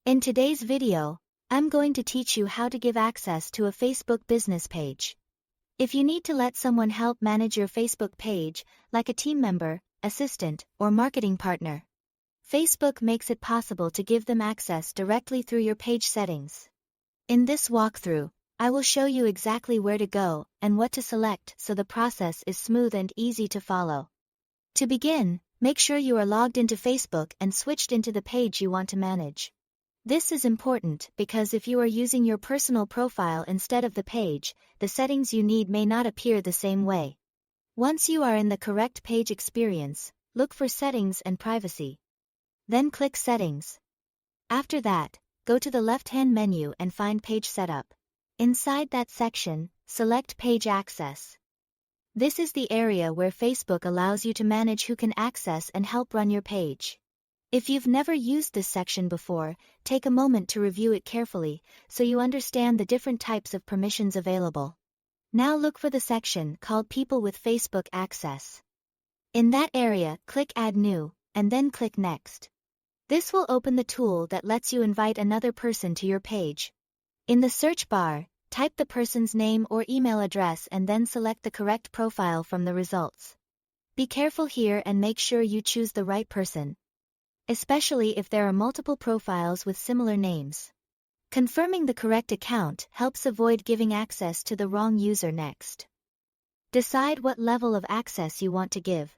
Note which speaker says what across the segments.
Speaker 1: In today's video, I'm going to teach you how to give access to a Facebook business page. If you need to let someone help manage your Facebook page, like a team member, assistant, or marketing partner, Facebook makes it possible to give them access directly through your page settings. In this walkthrough, I will show you exactly where to go and what to select so the process is smooth and easy to follow. To begin, make sure you are logged into Facebook and switched into the page you want to manage. This is important because if you are using your personal profile instead of the page, the settings you need may not appear the same way. Once you are in the correct page experience, look for Settings and Privacy. Then click Settings. After that, go to the left-hand menu and find Page Setup. Inside that section, select Page Access. This is the area where Facebook allows you to manage who can access and help run your page. If you've never used this section before, take a moment to review it carefully so you understand the different types of permissions available. Now look for the section called People with Facebook Access. In that area, click Add New, and then click Next. This will open the tool that lets you invite another person to your page. In the search bar, type the person's name or email address and then select the correct profile from the results. Be careful here and make sure you choose the right person, especially if there are multiple profiles with similar names. Confirming the correct account helps avoid giving access to the wrong user next. Decide what level of access you want to give.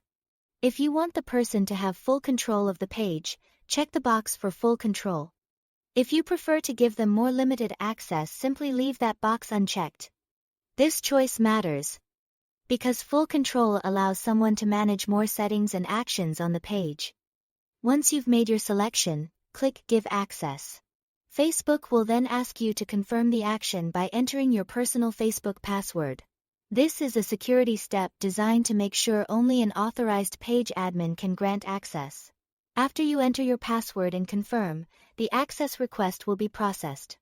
Speaker 1: If you want the person to have full control of the page, check the box for full control. If you prefer to give them more limited access, simply leave that box unchecked. This choice matters because full control allows someone to manage more settings and actions on the page. Once you've made your selection, click Give Access. Facebook will then ask you to confirm the action by entering your personal Facebook password. This is a security step designed to make sure only an authorized page admin can grant access. After you enter your password and confirm, the access request will be processed.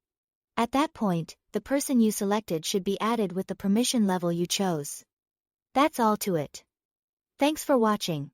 Speaker 1: At that point, the person you selected should be added with the permission level you chose. That's all to it. Thanks for watching.